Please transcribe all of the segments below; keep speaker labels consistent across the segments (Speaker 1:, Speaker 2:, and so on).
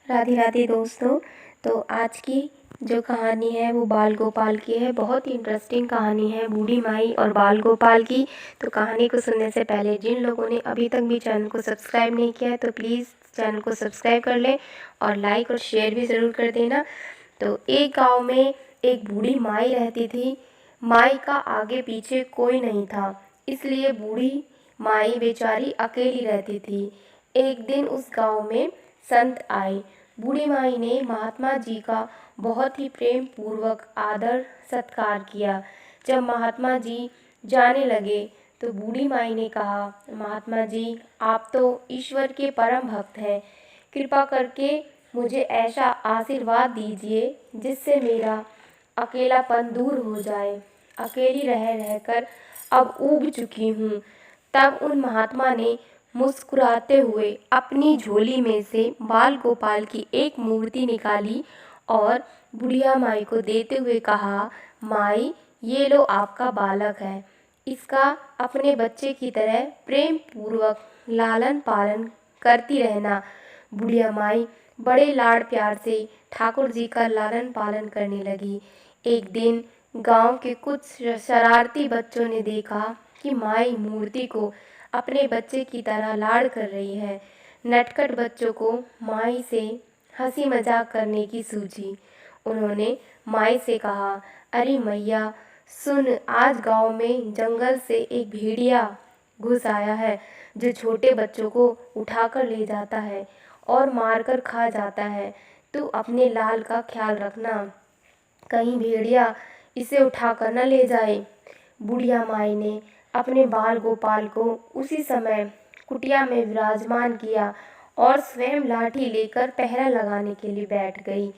Speaker 1: राधे राधे दोस्तों। तो आज की जो कहानी है वो बाल गोपाल की है। बहुत ही इंटरेस्टिंग कहानी है बूढ़ी माई और बाल गोपाल की। तो कहानी को सुनने से पहले जिन लोगों ने अभी तक भी चैनल को सब्सक्राइब नहीं किया है तो प्लीज़ चैनल को सब्सक्राइब कर लें और लाइक और शेयर भी ज़रूर कर देना। तो एक गांव में एक बूढ़ी माई रहती थी। माई का आगे पीछे कोई नहीं था, इसलिए बूढ़ी माई बेचारी अकेली रहती थी। एक दिन उस गांव में संत आए। बूढ़ी माई ने महात्मा जी का बहुत ही प्रेम पूर्वक आदर सत्कार किया। जब महात्मा जी जाने लगे तो बूढ़ी माई ने कहा, महात्मा जी आप तो ईश्वर के परम भक्त हैं, कृपा करके मुझे ऐसा आशीर्वाद दीजिए जिससे मेरा अकेलापन दूर हो जाए। अकेली रह रहकर अब ऊब चुकी हूँ। तब उन महात्मा ने मुस्कुराते हुए अपनी झोली में से बाल गोपाल की एक मूर्ति निकाली और बुढ़िया माई को देते हुए कहा, माई ये लो आपका बालक है, इसका अपने बच्चे की तरह प्रेम पूर्वक लालन पालन करती रहना। बुढ़िया माई बड़े लाड़ प्यार से ठाकुर जी का लालन पालन करने लगी। एक दिन गांव के कुछ शरारती बच्चों ने देखा कि माई मूर्ति को अपने बच्चे की तरह लाड़ कर रही है। नटखट बच्चों को माई से हंसी मजाक करने की सूझी। उन्होंने माई से कहा, अरे मैया सुन, आज गांव में जंगल से एक भेड़िया घुस आया है जो छोटे बच्चों को उठाकर ले जाता है और मारकर खा जाता है। तू अपने लाल का ख्याल रखना, कहीं भेड़िया इसे उठाकर न ले जाए। बुढ़िया माई ने अपने बाल गोपाल को उसी समय कुटिया में विराजमान किया और स्वयं लाठी लेकर पहरा लगाने के लिए बैठ गई।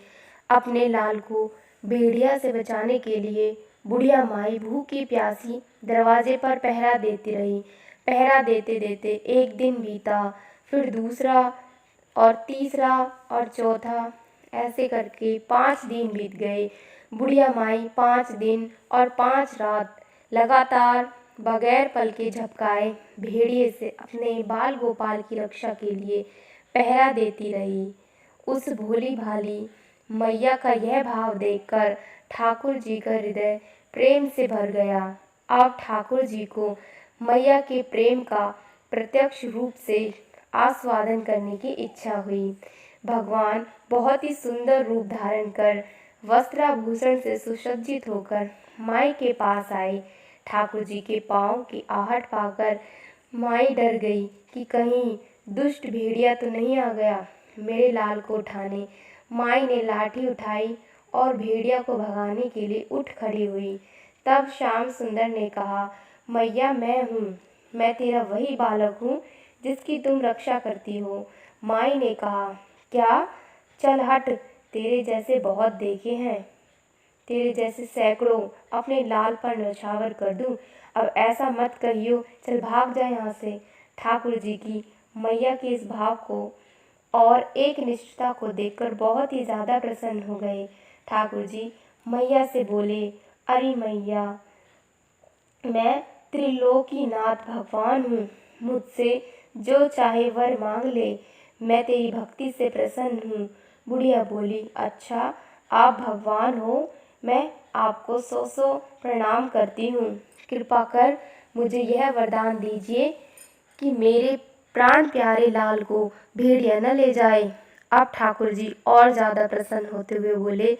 Speaker 1: अपने लाल को भेड़िया से बचाने के लिए बुढ़िया माई भूखी प्यासी दरवाजे पर पहरा देती रही। पहरा देते देते एक दिन बीता, फिर दूसरा और तीसरा और चौथा, ऐसे करके 5 दिन बीत गए। बुढ़िया माई 5 दिन और 5 रात लगातार बगैर पल के झपकाए भेड़िए से अपने बाल गोपाल की रक्षा के लिए पहरा देती रही। उस भोली भाली मैया का यह भाव देखकर ठाकुर जी का हृदय प्रेम से भर गया। अब ठाकुर जी को मैया के प्रेम का प्रत्यक्ष रूप से आस्वादन करने की इच्छा हुई। भगवान बहुत ही सुंदर रूप धारण कर वस्त्राभूषण से सुसज्जित होकर माई के पास आए। ठाकुर जी के पाँव की आहट पाकर माई डर गई कि कहीं दुष्ट भेड़िया तो नहीं आ गया मेरे लाल को उठाने। माई ने लाठी उठाई और भेड़िया को भगाने के लिए उठ खड़ी हुई। तब श्याम सुंदर ने कहा, मैया मैं हूँ, मैं तेरा वही बालक हूँ जिसकी तुम रक्षा करती हो। माई ने कहा, क्या, चल हट, तेरे जैसे बहुत देखे हैं, तेरे जैसे सैकड़ों अपने लाल पर न्यौछावर कर दूं। अब ऐसा मत कहियो, चल भाग जा यहाँ से। ठाकुर जी की मैया के इस भाव को और एक निष्ठता को देखकर बहुत ही ज़्यादा प्रसन्न हो गए। ठाकुर जी मैया से बोले, अरे मैया मैं त्रिलोकीनाथ भगवान हूँ, मुझसे जो चाहे वर मांग ले, मैं तेरी भक्ति से प्रसन्न हूँ। बुढ़िया बोली, अच्छा आप भगवान हो, मैं आपको 100 प्रणाम करती हूँ। कृपा कर मुझे यह वरदान दीजिए कि मेरे प्राण प्यारे लाल को भेड़िया न ले जाए। अब ठाकुर जी और ज़्यादा प्रसन्न होते हुए बोले,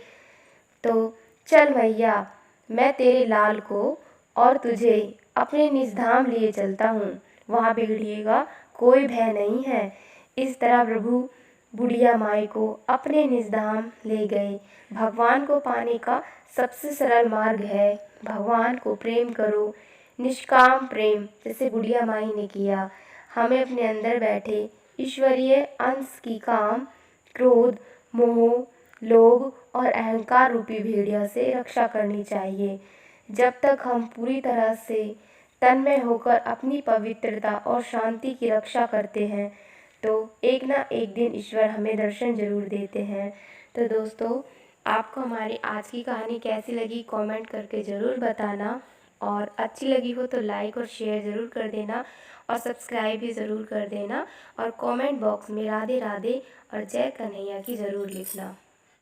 Speaker 1: तो चल मैया, मैं तेरे लाल को और तुझे अपने निज धाम लिए चलता हूँ, वहाँ भेड़िए का कोई भय नहीं है। इस तरह प्रभु बुढ़िया माई को अपने निज धाम ले गए। भगवान को पाने का सबसे सरल मार्ग है भगवान को प्रेम करो, निष्काम प्रेम, जैसे बुढ़िया माई ने किया। हमें अपने अंदर बैठे ईश्वरीय अंश की काम, क्रोध, मोह, लोभ और अहंकार रूपी भेड़िया से रक्षा करनी चाहिए। जब तक हम पूरी तरह से तन्मय होकर अपनी पवित्रता और शांति की रक्षा करते हैं तो एक ना एक दिन ईश्वर हमें दर्शन जरूर देते हैं। तो दोस्तों, आपको हमारी आज की कहानी कैसी लगी कमेंट करके ज़रूर बताना और अच्छी लगी हो तो लाइक और शेयर ज़रूर कर देना और सब्सक्राइब भी ज़रूर कर देना और कमेंट बॉक्स में राधे राधे और जय कन्हैया की ज़रूर लिखना।